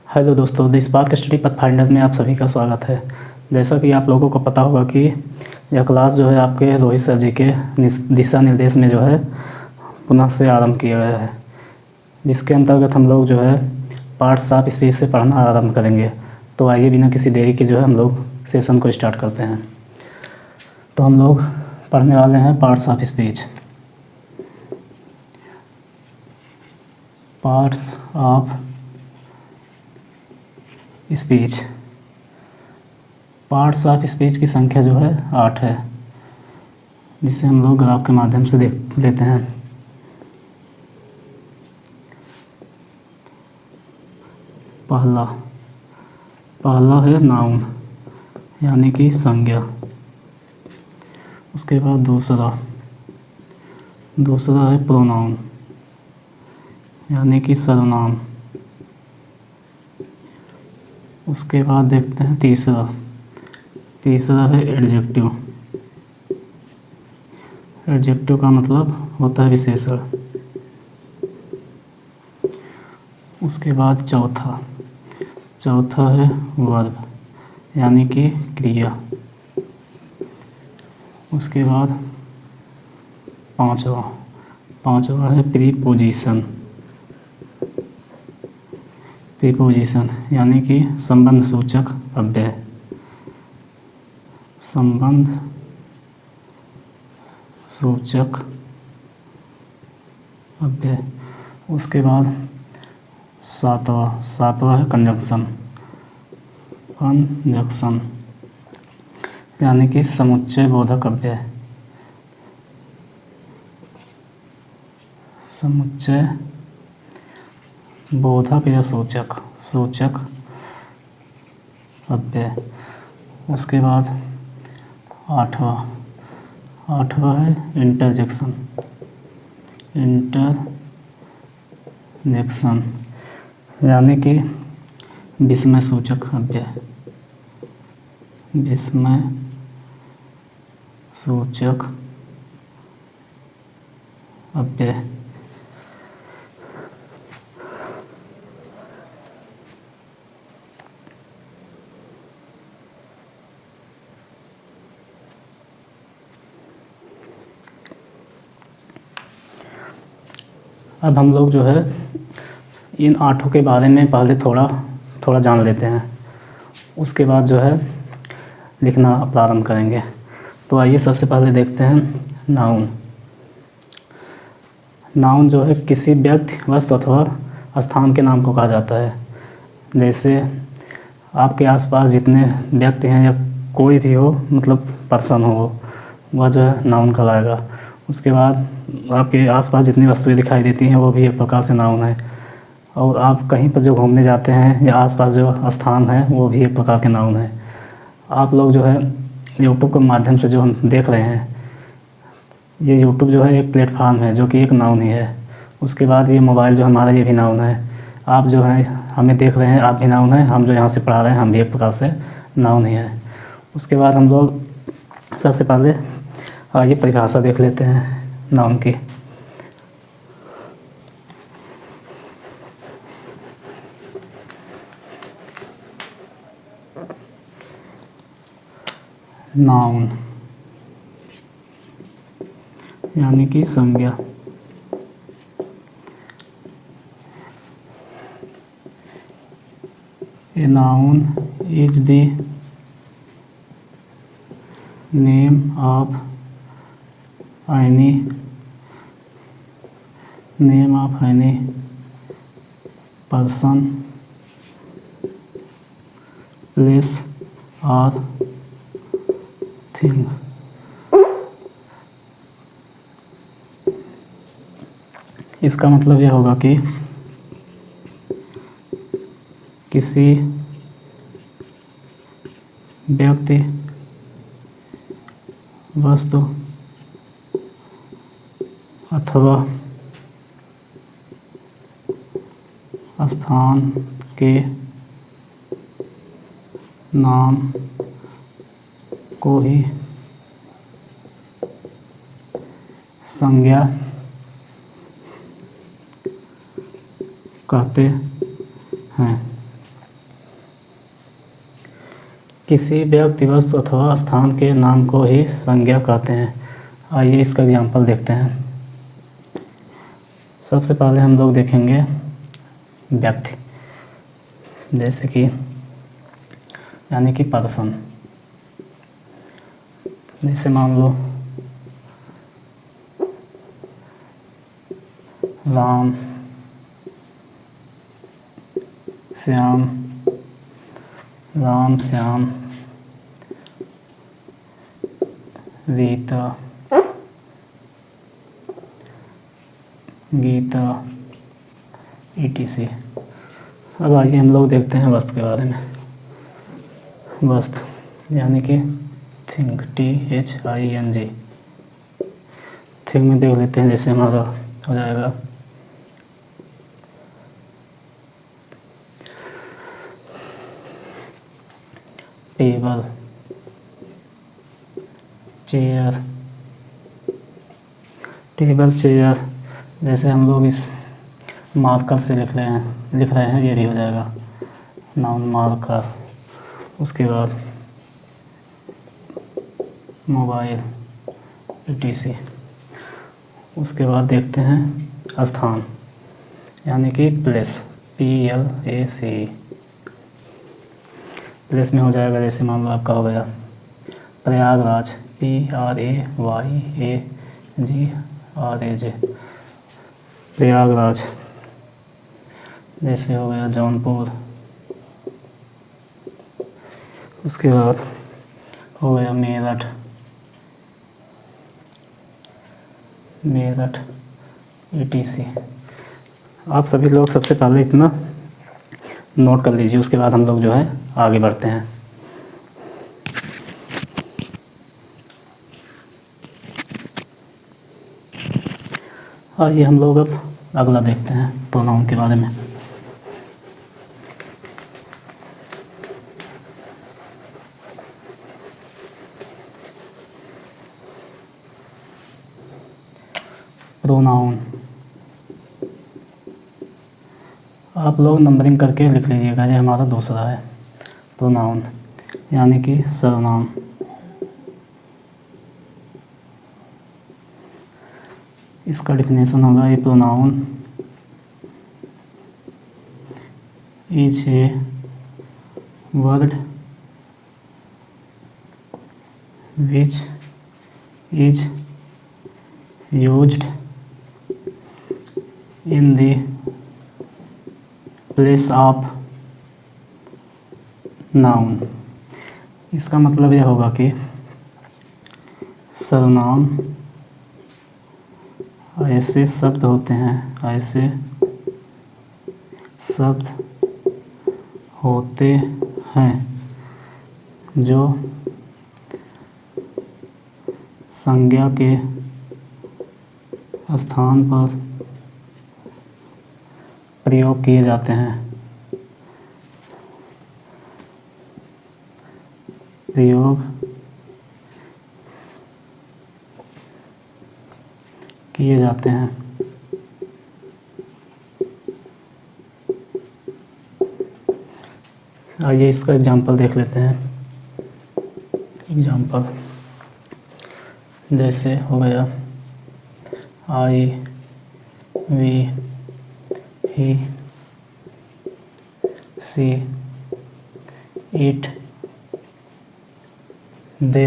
Hello दोस्तों, the spark study pathfinder में आप सभी का स्वागत है। जैसा कि आप लोगों को पता होगा कि यह क्लास जो है आपके रोहित सर जी के दिशा निर्देश में जो है पुनः से आरंभ किया गया है, जिसके अंतर्गत हम लोग जो है पार्ट्स ऑफ स्पीच से पढ़ना आरंभ करेंगे। तो आइए बिना किसी देरी के जो है हम लोग सेशन को स्टार्ट करते हैं। तो हम लोग पढ़ने वाले हैं parts of speech. Parts of speech. Parts of speech की संख्या जो है 8 है, जिसे हम लोग ग्राफ के माध्यम से देख लेते हैं। पहला है नाउन यानी कि संज्ञा। उसके बाद दूसरा है प्रोनाउन यानी कि सर्वनाम। उसके बाद देखते हैं तीसरा है एडजेक्टिव। एडजेक्टिव का मतलब होता है विशेषण। उसके बाद चौथा है वर्ब यानी कि क्रिया। उसके बाद पांचवा है प्रीपोजिशन यानी कि संबंध सूचक अव्यय। उसके बाद सातवां है कंजंक्शन यानी कि समुच्चय बोधक अव्यय। समुच्चय बोधक या सूचक अव्यय। उसके बाद आठवां है इंटरजेक्शन यानी कि विस्मय सूचक अव्यय। अब हम लोग जो है इन 8 के बारे में पहले थोड़ा जान लेते हैं। उसके बाद जो है लिखना प्रारंभ करेंगे। तो आइए सबसे पहले देखते हैं नाउन जो है किसी व्यक्ति, वस्तु अथवा स्थान के नाम को कहा जाता है। जैसे आपके आसपास जितने व्यक्ति हैं या कोई भी हो, मतलब पर्सन हो, वह जो है नाउन कहलाएगा। उसके बाद आपके आसपास जितनी वस्तुएं दिखाई देती हैं वो भी एक प्रकार से नाउन है। और आप कहीं पर जो घूमने जाते हैं या आसपास जो स्थान है वो भी एक प्रकार के नाउन है। आप लोग जो है यूट्यूब के माध्यम से जो हम देख रहे हैं, ये यूट्यूब जो है एक प्लेटफार्म है जो कि एक नाउन ही है। उसके बाद ये मोबाइल जो हमारा, ये भी नाउन है। आप जो है हमें देख रहे हैं, आप भी नाउन हैं। हम जो यहाँ से पढ़ा रहे हैं, हम भी एक प्रकार से नाउन ही है। उसके बाद हम लोग सबसे पहले आइए परिभाषा देख लेते हैं नाउन की। नाउन यानी कि संज्ञा। A noun is the name of any person, place or thing। इसका मतलब यह होगा कि किसी व्यक्ति, वस्तु अथवा स्थान के नाम को ही संज्ञा कहते हैं। किसी व्यक्ति, वस्तु अथवा स्थान के नाम को ही संज्ञा कहते हैं। आइए इसका एग्जाम्पल देखते हैं। सबसे पहले हम लोग देखेंगे व्यक्ति, जैसे कि यानी कि पर्सन। जैसे मान लो राम, श्याम, राम श्याम, रीता, गीता, ETC। अब आइए हम लोग देखते हैं वस्तु के बारे में। वस्तु यानी कि थिंग, THING। थिंग में देख लेते हैं, जैसे हमारा हो जाएगा टेबल, चेयर। Table, chair. जैसे हम लोग इस मार्कर से लिख रहे हैं, ये भी हो जाएगा नाउन, मार्कर। उसके बाद मोबाइल, ETC। उसके बाद देखते हैं स्थान यानी कि प्लेस, PLACE। प्लेस में हो जाएगा, जैसे मान लो आपका हो गया प्रयागराज, PRAYAGRAJ, प्रयागराज। जैसे हो गया जौनपुर। उसके बाद हो गया मेरठ, ETC। आप सभी लोग सबसे पहले इतना नोट कर लीजिए, उसके बाद हम लोग जो है आगे बढ़ते हैं। आइए हम लोग अब अगला देखते हैं प्रोनाउन के बारे में। प्रोनाउन आप लोग नंबरिंग करके लिख लीजिएगा, ये हमारा दूसरा है प्रोनाउन यानी कि सर्वनाम। इसका डिफिनेशन होगा, a pronoun is a word which is used in the place of noun. इसका मतलब यह होगा कि सर्वनाम ऐसे शब्द होते हैं, ऐसे शब्द होते हैं जो संज्ञा के स्थान पर प्रयोग किए जाते हैं। प्रयोग किए जाते हैं। आइए इसका एग्जाम्पल देख लेते हैं। एग्जाम्पल जैसे हो गया I, we, he, she, it, they.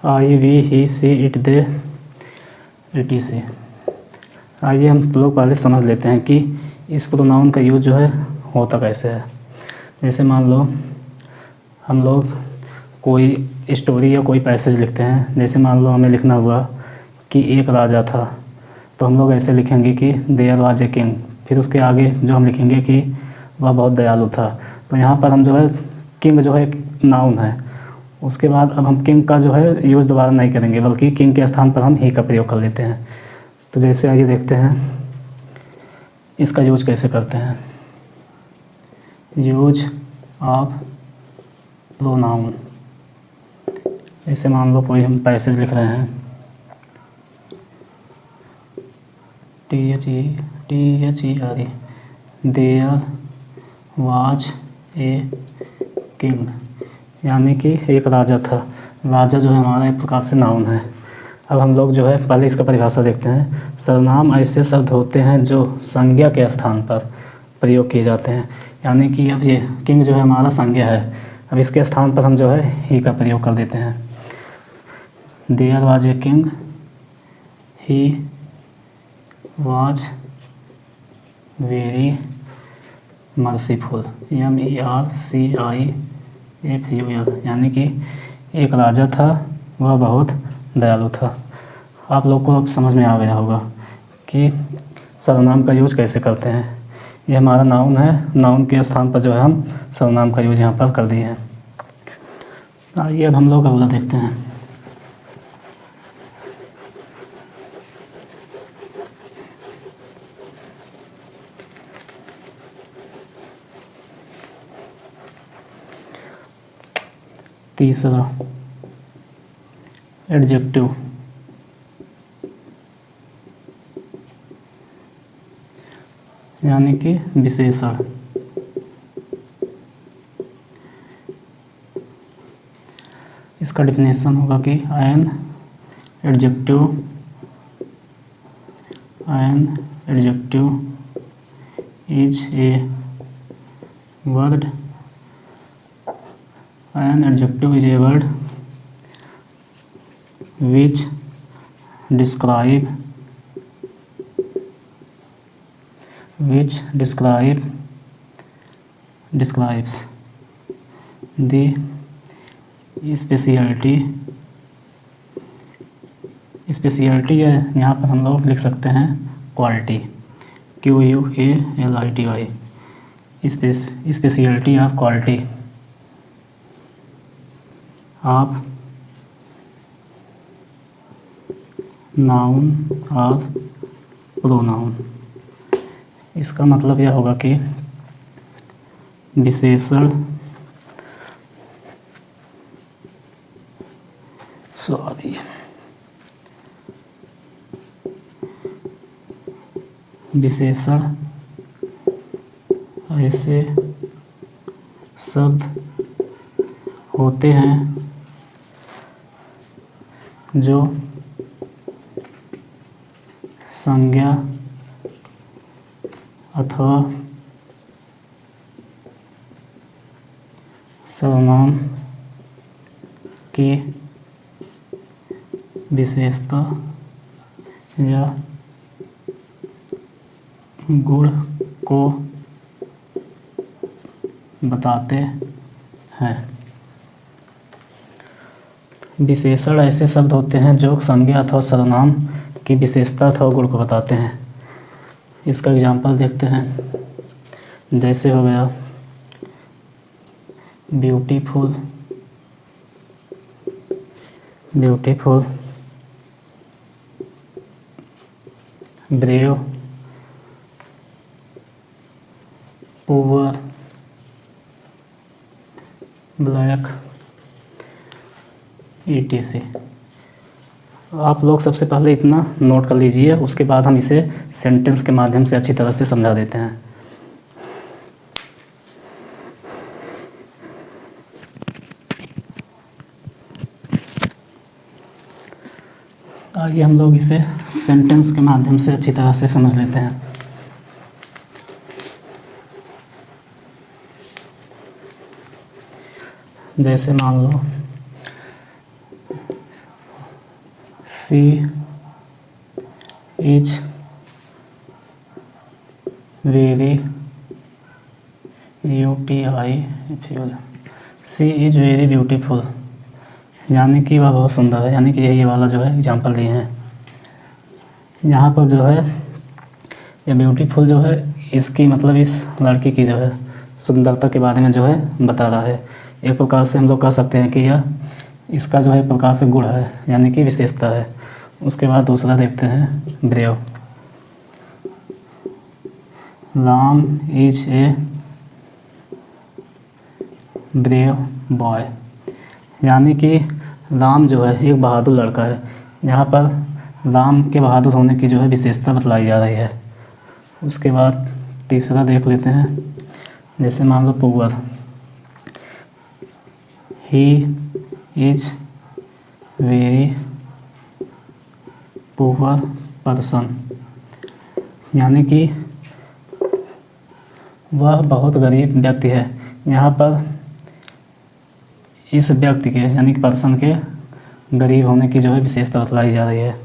I, we, he, she, it, they, ETC। आइए हम लोग पहले समझ लेते हैं कि इस प्रोनाउन का यूज जो है होता कैसे है। जैसे मान लो हम लोग कोई स्टोरी या कोई पैसेज लिखते हैं, जैसे मान लो हमें लिखना हुआ कि एक राजा था, तो हम लोग ऐसे लिखेंगे कि देयर वाज ए किंग। फिर उसके आगे जो हम लिखेंगे कि वह बहुत दयालु था। तो यहाँ पर हम जो है किंग जो है एक नाउन है, उसके बाद अब हम किंग का जो है यूज़ दोबारा नहीं करेंगे, बल्कि किंग के स्थान पर हम ही का प्रयोग कर लेते हैं। तो जैसे आइए देखते हैं इसका यूज कैसे करते हैं। Use of pronoun. जैसे मान लो कोई हम पैसेज लिख रहे हैं, THERE, there was a king यानी कि एक राजा था। राजा जो है हमारा एक प्रकार से नाउन है। अब हम लोग जो है पहले इसका परिभाषा देखते हैं। सर्वनाम ऐसे शब्द होते हैं जो संज्ञा के स्थान पर प्रयोग किए जाते हैं। यानी कि अब ये किंग जो है हमारा संज्ञा है, अब इसके स्थान पर हम जो है ही का प्रयोग कर देते हैं। There was a king, he was very merciful, MERCIFUL, यानी कि एक राजा था, वह बहुत दयालु था। आप लोग को अब समझ में आ गया होगा कि सर्वनाम का यूज कैसे करते हैं। ये हमारा नाउन है, नाउन के स्थान पर जो है हम सर्वनाम का यूज यहाँ पर कर दिए हैं। आइए अब हम लोग अगला देखते हैं। तीसरा एडजेक्टिव। यानी कि विशेषण। इसका डिफिनेशन होगा कि an adjective is a word, an adjective is a word which describes the speciality है, यहाँ पर हम लोग लिख सकते हैं quality, QUALITY, speciality of quality of noun और प्रोनाउन। इसका मतलब यह होगा कि विशेषण ऐसे शब्द होते हैं जो संज्ञा अथवा सर्वनाम की विशेषता या गुण को बताते हैं। विशेषण ऐसे शब्द होते हैं जो संज्ञा अथवा सर्वनाम की विशेषता अथवा गुण को बताते हैं। इसका एग्जाम्पल देखते हैं। जैसे हो गया beautiful, brave, poor, black, ETC। आप लोग सबसे पहले इतना नोट कर लीजिए, उसके बाद हम इसे सेंटेंस के माध्यम से अच्छी तरह से समझा देते हैं। आइए हम लोग इसे सेंटेंस के माध्यम से अच्छी तरह से समझ लेते हैं। जैसे मान लो सी इज वेरी ब्यूटीफुल, यानी कि वह बहुत सुंदर है। यानी कि ये वाला जो है एग्जाम्पल दिए हैं। यहाँ पर जो है ये ब्यूटीफुल जो है, इसकी मतलब इस लड़की की जो है सुंदरता के बारे में जो है बता रहा है। एक प्रकार से हम लोग कह सकते हैं कि यह इसका जो है प्रकार से गुण है, यानी कि विशेषता है। उसके बाद दूसरा देखते हैं brave. Ram is a brave boy, यानी कि राम जो है एक बहादुर लड़का है। यहाँ पर राम के बहादुर होने की जो है विशेषता बतलाई जा रही है। उसके बाद तीसरा देख लेते हैं। जैसे मान लो poor, he is very poor person, यानी कि वह बहुत गरीब व्यक्ति है। यहाँ पर इस व्यक्ति के यानी कि पर्सन के गरीब होने की जो है विशेषता बतलाई जा रही है।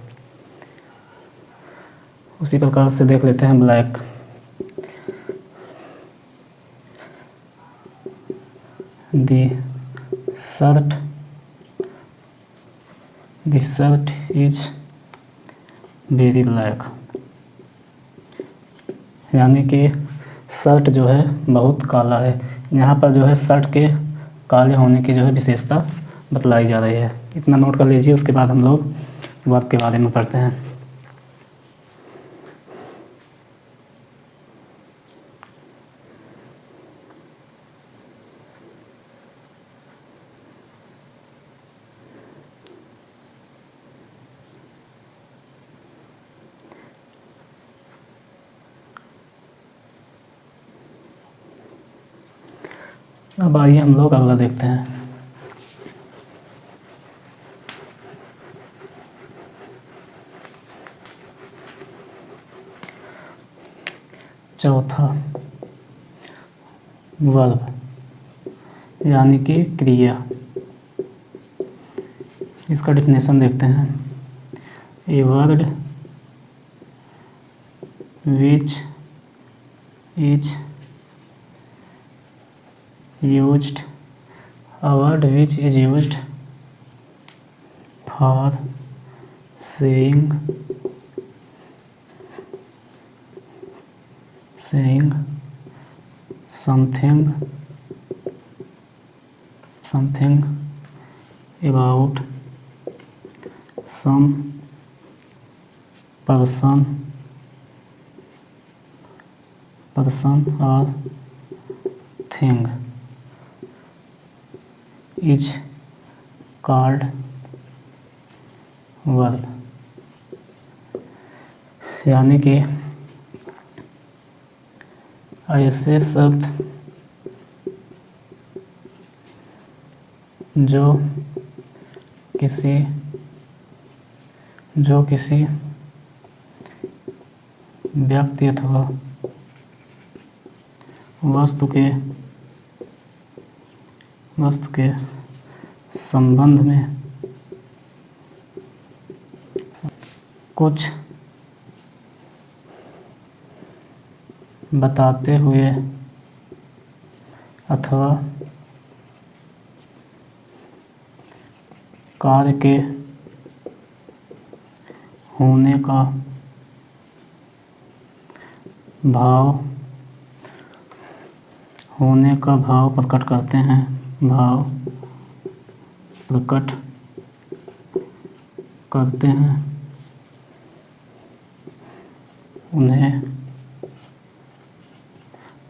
उसी प्रकार से देख लेते हैं black. The shirt is very black, यानी कि शर्ट जो है बहुत काला है। यहाँ पर जो है शर्ट के काले होने की जो है विशेषता बतलाई जा रही है। इतना नोट कर लीजिए। उसके बाद हम लोग वर्ब के बारे में पढ़ते हैं। अब आइए हम लोग अगला देखते हैं। चौथा वर्ब यानी कि क्रिया। इसका डेफिनेशन देखते हैं। ए word which is used, a word which is used for saying something about some person or thing is called verb, यानी कि ऐसे शब्द जो किसी व्यक्ति अथवा वस्तु के संबंध में कुछ बताते हुए अथवा कार्य के होने का भाव प्रकट करते हैं। उन्हें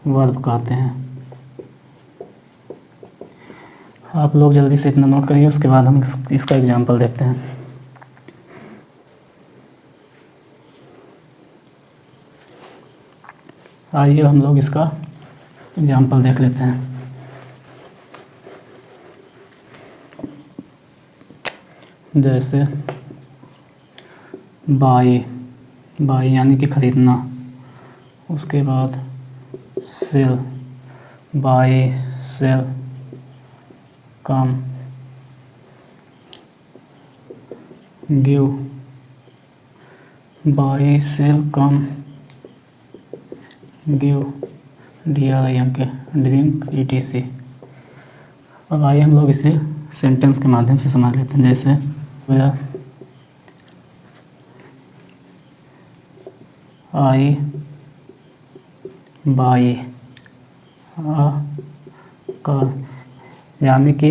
वर्ब कहते हैं। आप लोग जल्दी से इतना नोट करिए। उसके बाद हम इसका एग्जाम्पल देखते हैं। आइए हम लोग इसका एग्जाम्पल देख लेते हैं। जैसे बाई यानी कि खरीदना। उसके बाद sell, buy sell come, give, buy sell come give, drink etc। अब आइए हम लोग इसे सेंटेंस के माध्यम से समझ लेते हैं। जैसे आई बाई कार, यानी कि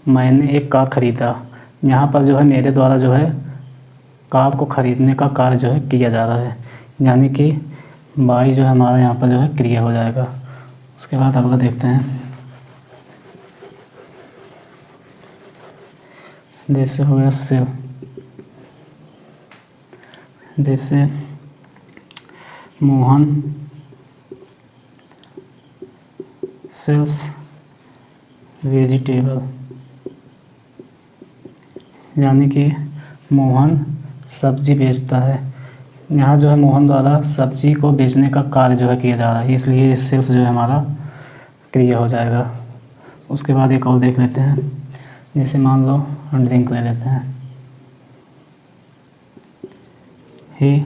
मैंने एक कार ख़रीदा। यहाँ पर जो है मेरे द्वारा जो है कार को ख़रीदने का कार्य जो है किया जा रहा है, यानी कि बाई जो है हमारा यहाँ पर जो है क्रिया हो जाएगा। उसके बाद अगला देखते हैं। जैसे हो गया सेल, जैसे मोहन सेल्स वेजिटेबल, यानी कि मोहन सब्जी बेचता है। यहाँ जो है मोहन द्वारा सब्जी को बेचने का कार्य जो है किया जा रहा है, इसलिए सेल्स जो है हमारा क्रिया हो जाएगा। उसके बाद एक और देख लेते हैं, जैसे मान लो ड्रिंक ले लेते हैं। ही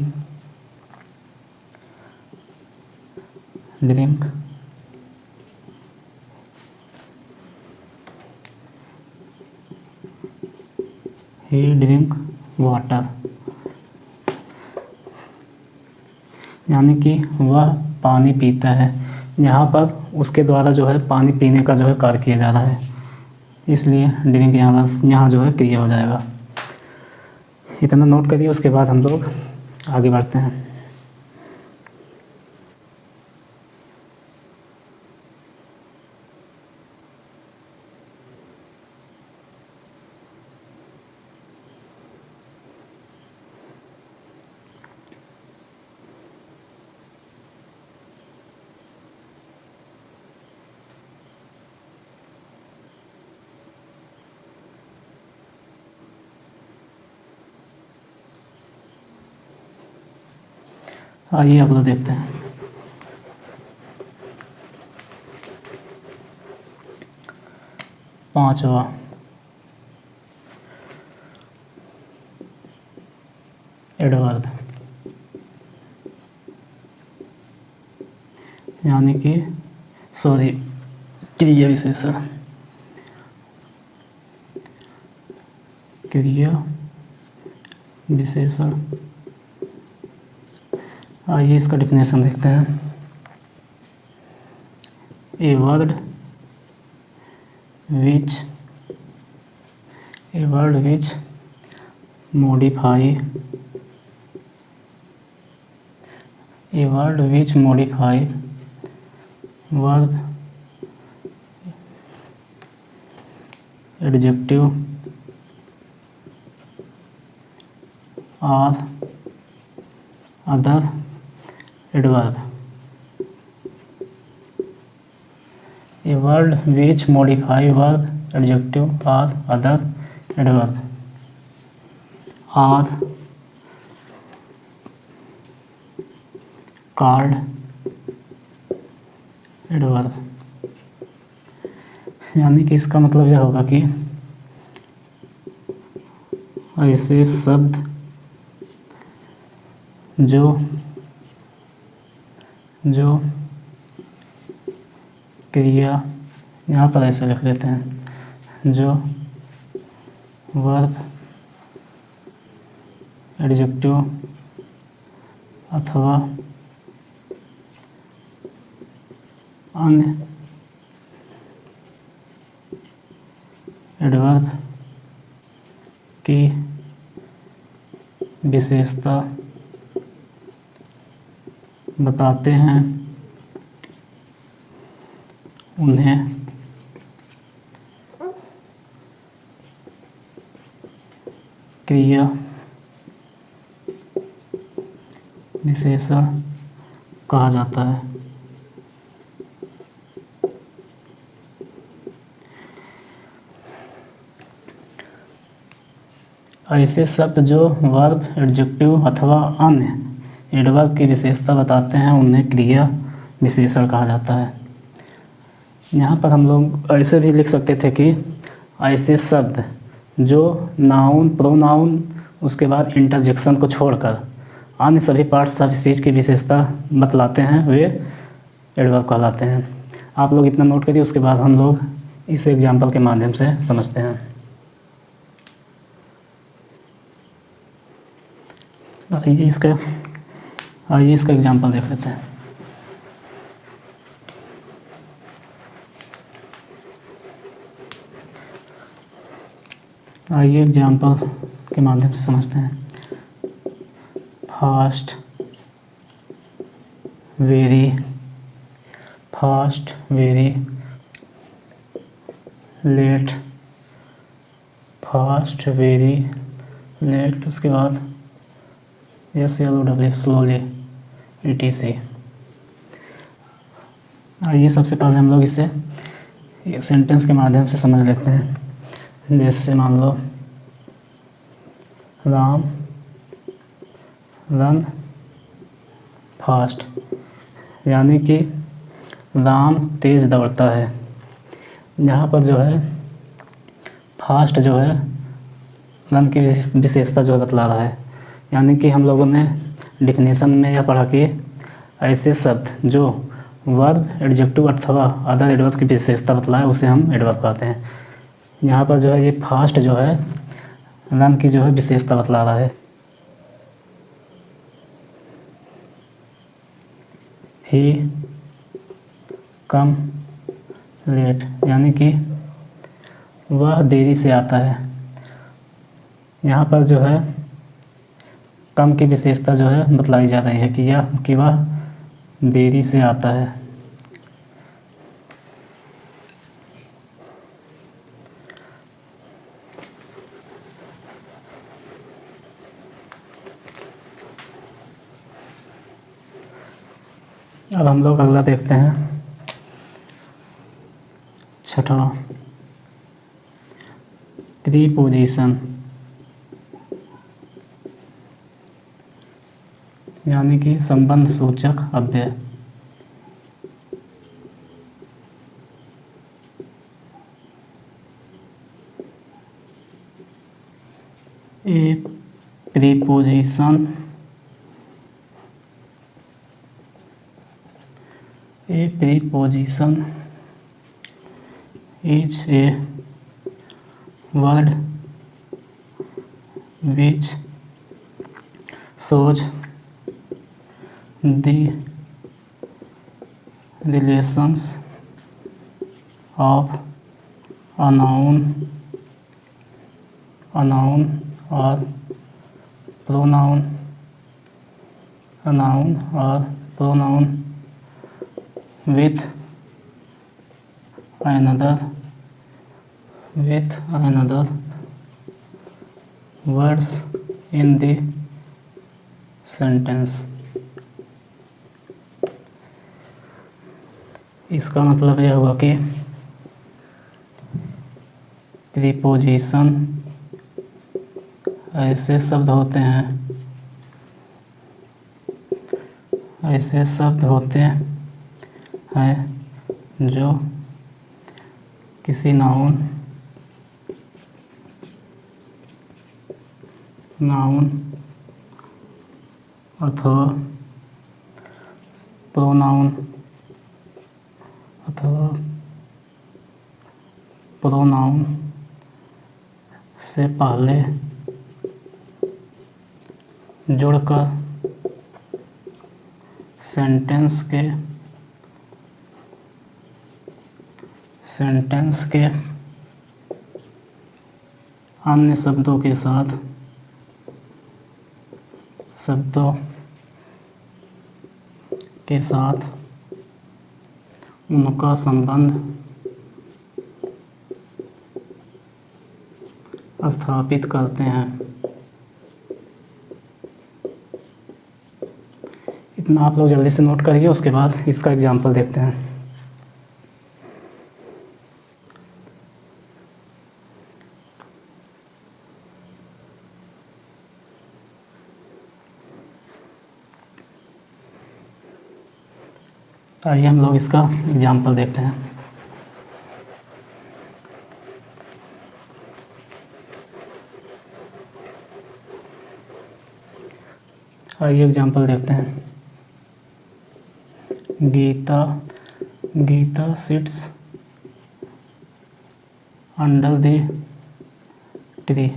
ड्रिंक वाटर, यानी कि वह पानी पीता है। यहाँ पर उसके द्वारा जो है पानी पीने का जो है कार्य किया जा रहा है, इसलिए ड्रिंक यहाँ जो है क्रिया हो जाएगा। इतना नोट करिए, उसके बाद हम लोग आगे बढ़ते हैं। आइए अब लोग देखते हैं। पांचवा, एडवर्ब, यानी कि क्रिया विशेषण। क्रिया विशेषण, आइए इसका डिफिनेशन देखते हैं। ए word which modify verb, adjective or other adverb। A word which modify verb, adjective or other adverb are called adverb। यानी कि इसका मतलब यह होगा कि ऐसे शब्द जो क्रिया, यहाँ पर ऐसे लिख लेते हैं, जो वर्ब, एडजेक्टिव अथवा अन्य एडवर्ब की विशेषता बताते हैं, उन्हें क्रिया विशेषण कहा जाता है। ऐसे शब्द जो वर्ब, एडजेक्टिव अथवा अन्य एडवर्ब की विशेषता बताते हैं, उन्हें क्रिया विशेषण कहा जाता है। यहाँ पर हम लोग ऐसे भी लिख सकते थे कि ऐसे शब्द जो नाउन, प्रोनाउन, उसके बाद इंटरजेक्शन को छोड़कर अन्य सभी पार्ट्स ऑफ स्पीच की विशेषता बतलाते हैं, वे एडवर्ब कहलाते हैं। आप लोग इतना नोट करिए, उसके बाद हम लोग इस एग्जाम्पल के माध्यम से समझते हैं। आइए इसका एग्जाम्पल देख लेते हैं। आइए एग्जाम्पल के माध्यम से समझते हैं। Fast, very, late, fast, very, late, उसके बाद SLOW, स्लोली, ETC। आइए सबसे पहले हम लोग इसे एक सेंटेंस के माध्यम से समझ लेते हैं। जैसे मान लो राम रन फास्ट, यानी कि राम तेज़ दौड़ता है। यहाँ पर जो है फास्ट जो है रन की विशेषता जो है बतला रहा है, यानी कि हम लोगों ने डिफिनेशन में यह पढ़ा कि ऐसे शब्द जो वर्ब, एडजेक्टिव अथवा अदर एडवर्ब की विशेषता बतलाए उसे हम एडवर्ब कहते हैं। यहाँ पर जो है ये फास्ट जो है रन की जो है विशेषता बतला रहा है। ही कम लेट, यानी कि वह देरी से आता है। यहाँ पर जो है कम की विशेषता जो है बतलाई जा रही है कि वह देरी से आता है। अब हम लोग अगला देखते हैं, छठा प्रीपोजिशन, यानी कि संबंध सूचक अव्यय। ए preposition is a word which shows the relations of a noun or pronoun, with another words in the sentence। इसका मतलब यह हुआ कि प्रीपोजिशन ऐसे शब्द होते हैं जो किसी नाउन अथवा प्रोनाउन से पहले जुड़कर सेंटेंस के अन्य शब्दों के साथ उनका संबंध स्थापित करते हैं। इतना आप लोग जल्दी से नोट करिए, उसके बाद इसका एग्जाम्पल देखते हैं। आइए हम लोग इसका एग्जाम्पल देखते हैं। आइए एग्जाम्पल देखते हैं। Geeta sits under the tree.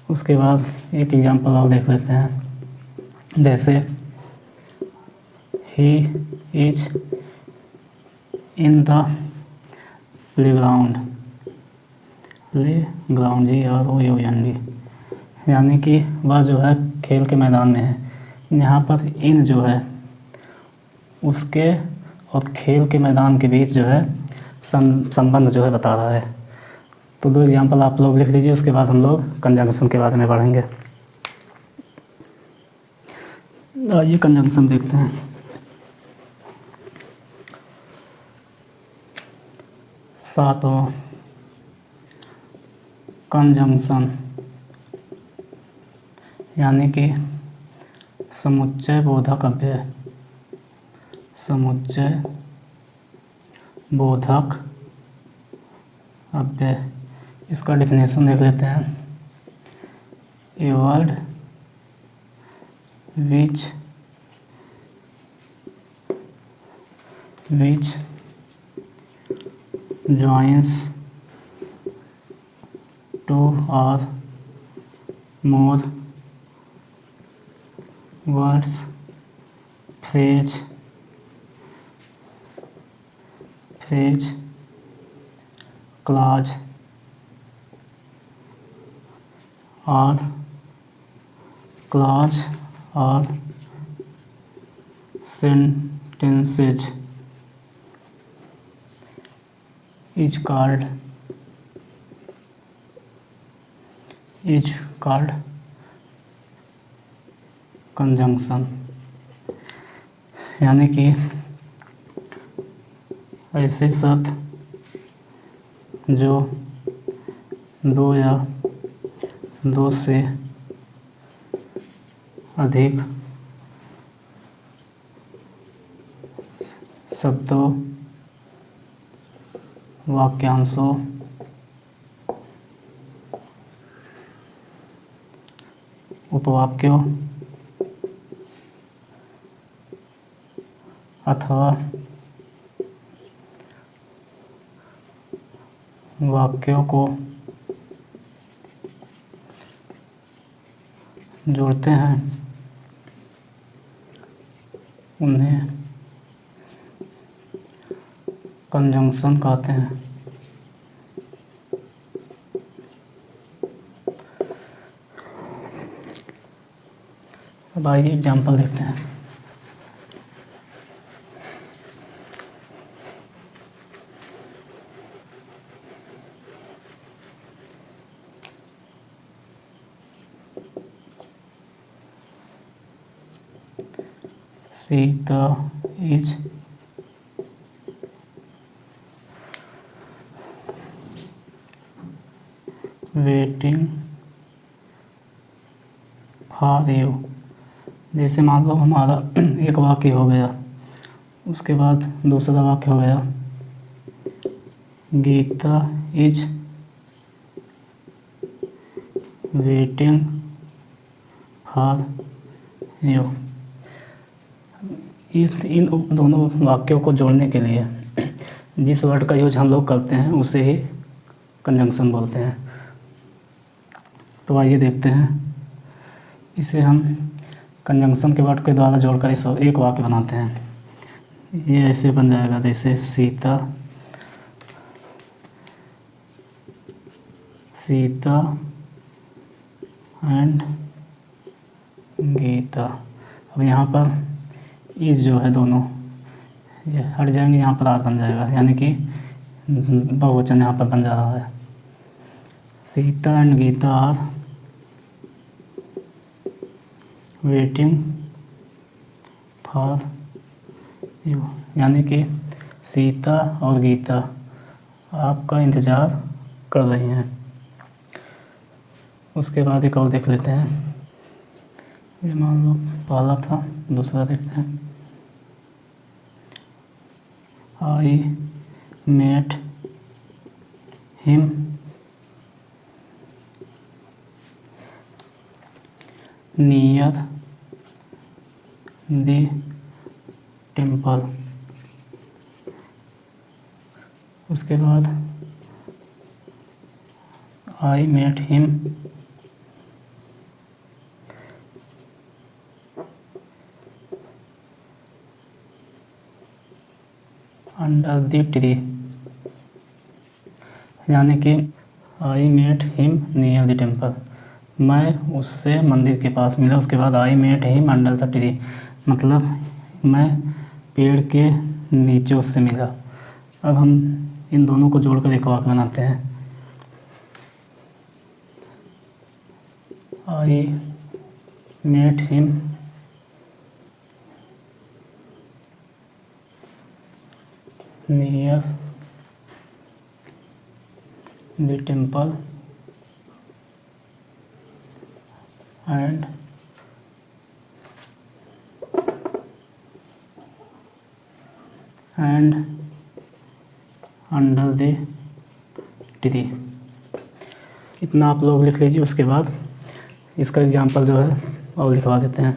उसके बाद एक एग्जाम्पल और देख लेते हैं, जैसे he is in the playground, GROUND, यानी कि वह जो है खेल के मैदान में है। यहाँ पर इन जो है उसके और खेल के मैदान के बीच जो है संबंध जो है बता रहा है। तो 2 एग्जाम्पल आप लोग लिख लीजिए, उसके बाद हम लोग कंजंक्शन के बारे में पढ़ेंगे। आइए कंजंक्शन देखते हैं। सातवां कंजंक्शन यानी कि समुच्चय बोधक अव्यय। समुच्चय बोधक अव्यय, इसका डेफिनेशन देख लेते हैं। A word which joins 2 or more words, phrase, clause or sentences is called conjunction। यानी कि ऐसे शब्द जो 2 या 2 से अधिक शब्दों, वाक्यांशों, उपवाक्यों अथवा वाक्यों को जोड़ते हैं, उन्हें कंजंक्शन कहते हैं। अब आइए एग्जाम्पल देखते हैं। Sita is waiting for you. जैसे मान लो हमारा एक वाक्य हो गया, उसके बाद दूसरा वाक्य हो गया Geeta is waiting for you. इन दोनों वाक्यों को जोड़ने के लिए जिस वर्ड का यूज हम लोग करते हैं उसे ही कंजंक्शन बोलते हैं। तो आइए देखते हैं, इसे हम कंजंक्शन के वर्ड के द्वारा जोड़कर इस एक वाक्य बनाते हैं। ये ऐसे बन जाएगा जैसे सीता एंड गीता। अब यहाँ पर इज जो है दोनों ये हट जाएंगे, यहाँ पर आर बन जाएगा, यानी कि बहुवचन यहाँ पर बन जा रहा है। Sita and Geeta are waiting for you, यानी कि सीता और गीता आपका इंतज़ार कर रही हैं। उसके बाद एक और देख लेते हैं। ये मान लो पहला था, दूसरा देखते हैं। I met him near the temple. उसके बाद I met him under the tree, यानी कि I met him near the temple, मैं उससे मंदिर के पास मिला। उसके बाद I met him under the tree, मतलब मैं पेड़ के नीचे उससे मिला। अब हम इन दोनों को जोड़कर एक वाक्य बनाते हैं। I met him near the temple and under the tree. इतना आप लोग लिख लीजिए। उसके बाद इसका एग्जाम्पल जो है और लिखवा देते हैं।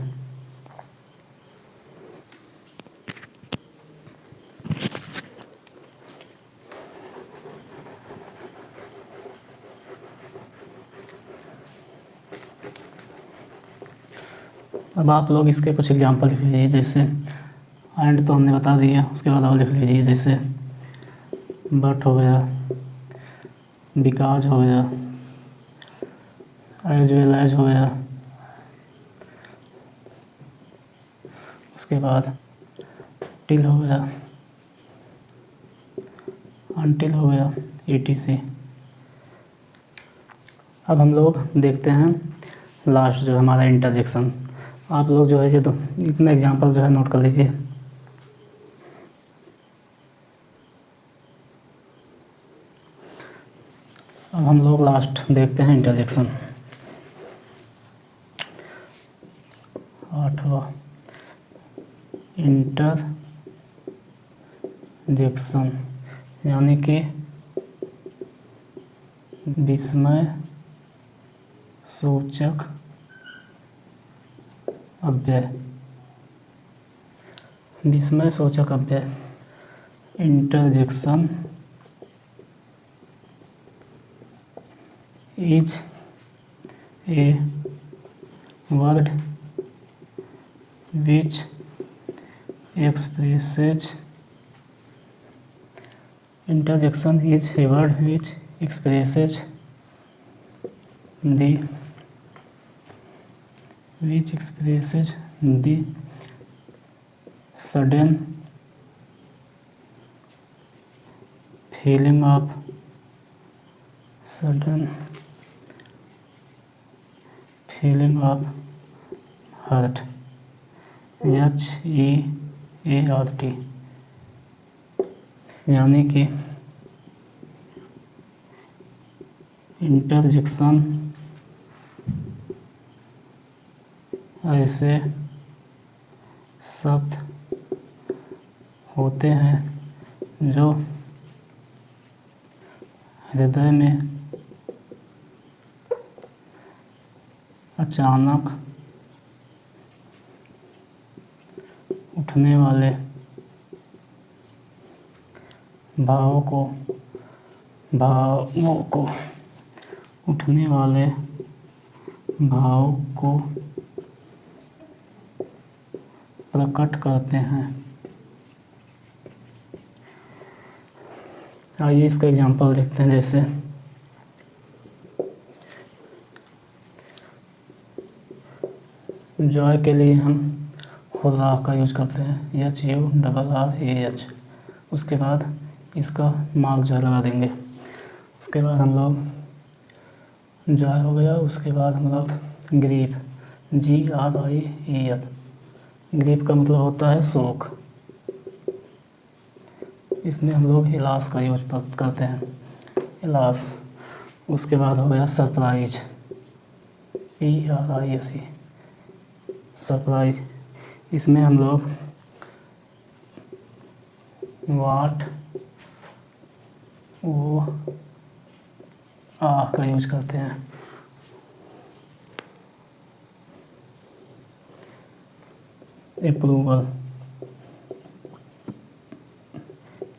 अब आप लोग इसके कुछ एग्जाम्पल लिख लीजिए। जैसे एंड तो हमने बता दिया, उसके बाद और लिख लीजिए। जैसे बट हो गया, बिकॉज हो गया, एज वेल एज हो गया, उसके बाद टिल हो गया, अनटिल हो गया, etc। अब हम लोग देखते हैं लास्ट जो हमारा इंटरजेक्शन। आप लोग जो है ये तो इतना एग्जाम्पल जो है नोट कर लीजिए। अब हम लोग लास्ट देखते हैं इंटरजेक्शन। 8वां इंटरजेक्शन यानी कि विस्मय सूचक अव्यय। विस्मय सूचक अव्यय interjection is a word which expresses interjection is a word which expresses the sudden feeling of hurt, HEART, यानी कि इंटरजेक्शन ऐसे शब्द होते हैं जो हृदय में अचानक उठने वाले भावों को प्रकट करते हैं। आइए इसका एग्जांपल देखते हैं। जैसे जॉय के लिए हम हुर्राह का यूज करते हैं, HURRAH। उसके बाद इसका मार्क जो लगा देंगे। उसके बाद हम लोग जॉय हो गया। उसके बाद हम लोग ग्रीफ, GRIEF। ग्रीफ का मतलब होता है शोक। इसमें हम लोग इलास का यूज करते हैं, इलास। उसके बाद हो गया सरप्राइज, PRISE, सरप्राइज। इसमें हम लोग वाट वो का यूज करते हैं।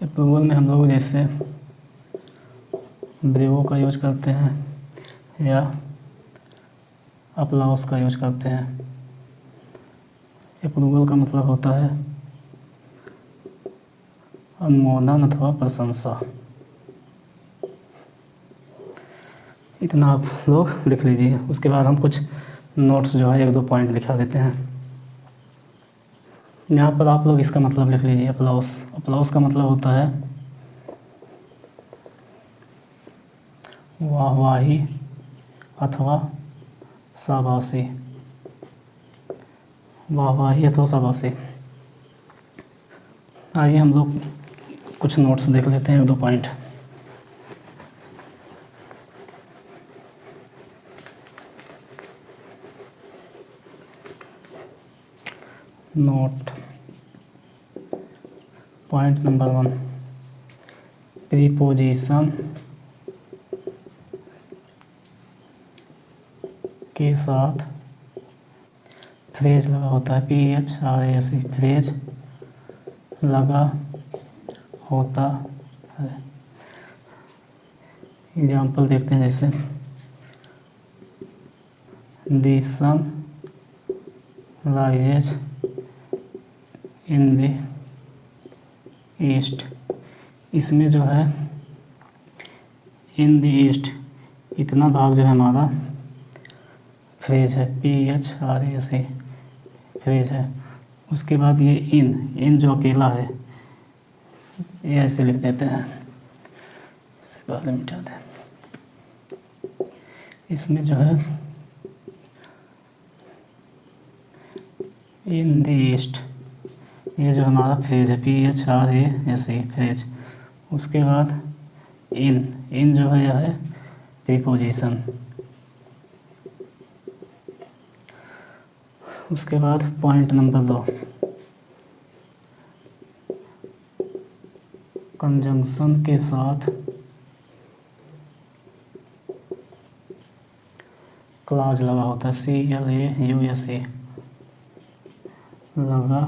अप्रूवल में हम लोग जैसे ब्रेवो का यूज करते हैं या अप्लाउस का यूज करते हैं। अप्रूवल का मतलब होता है अनुमोदन अथवा प्रशंसा। इतना आप लोग लिख लीजिए। उसके बाद हम कुछ नोट्स जो है 1-2 पॉइंट लिखा देते हैं। यहाँ पर आप लोग इसका मतलब लिख लीजिए। अप्लाउस का मतलब होता है वाहवाही अथवा शाबाशी, वाह वाह, ये तो शाबाशी। आइए हम लोग कुछ नोट्स देख लेते हैं, 1-2 point. Note point number 1, preposition के साथ फ्रेज लगा होता है, PHRASE, फ्रेज लगा होता है। एग्जाम्पल देखते हैं, जैसे the sun rises in the east. इसमें जो है इन द ईस्ट, इतना भाग जो है हमारा फ्रेज है, PHRASE फ्रेज है। उसके बाद ये इन जो अकेला है, ये ऐसे लिख देते हैं, इसके बाद मिटा दें। इसमें जो है इन द ईस्ट, ये जो हमारा फ्रेज है, PHRASE फ्रेज। उसके बाद इन जो है यह है प्रीपोजिशन। उसके बाद पॉइंट नंबर 2, कंजंक्शन के साथ क्लॉज लगा होता है, CLAUSE, लगा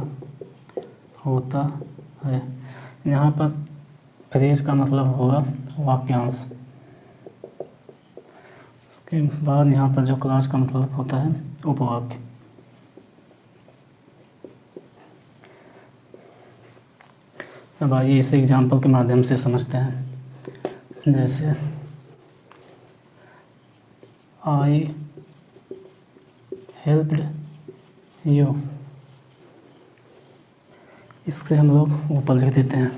होता है। यहाँ पर फ्रेज का मतलब होगा वाक्यांश। उसके बाद यहाँ पर जो क्लॉज का मतलब होता है उपवाक्य। अब आइए इसे एग्जाम्पल के माध्यम से समझते हैं। जैसे आई हेल्प्ड यू, इससे हम लोग ऊपर लिख देते हैं।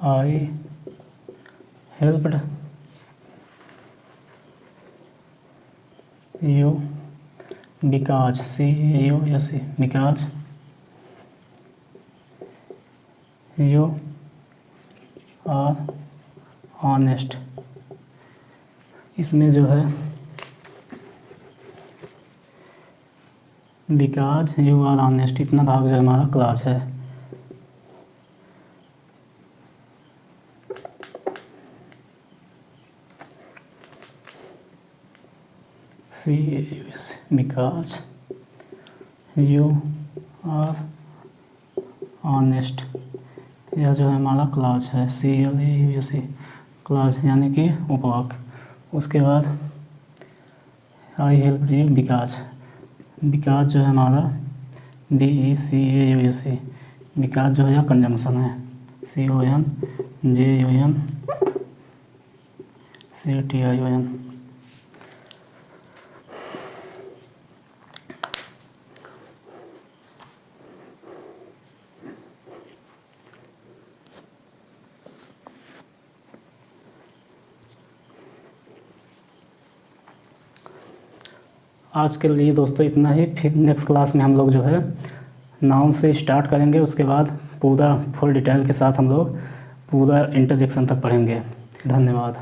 I helped you because, CAUSE, because you are honest. इसमें जो है बिकॉज यू आर ऑनेस्ट, इतना भाग जो हमारा क्लॉज है। CAUSE, because you are honest, यह जो है हमारा क्लॉज है, CLAUSE, क्लॉज यानी कि उपवाक्य। उसके बाद I help you because, because जो है हमारा BECAUSE, बिकॉज जो है यह कंजंक्शन है, CONJUNCTION। आज के लिए दोस्तों इतना ही। फिर नेक्स्ट क्लास में हम लोग जो है नाउन से स्टार्ट करेंगे, उसके बाद पूरा फुल डिटेल के साथ हम लोग पूरा इंटरजेक्शन तक पढ़ेंगे। धन्यवाद।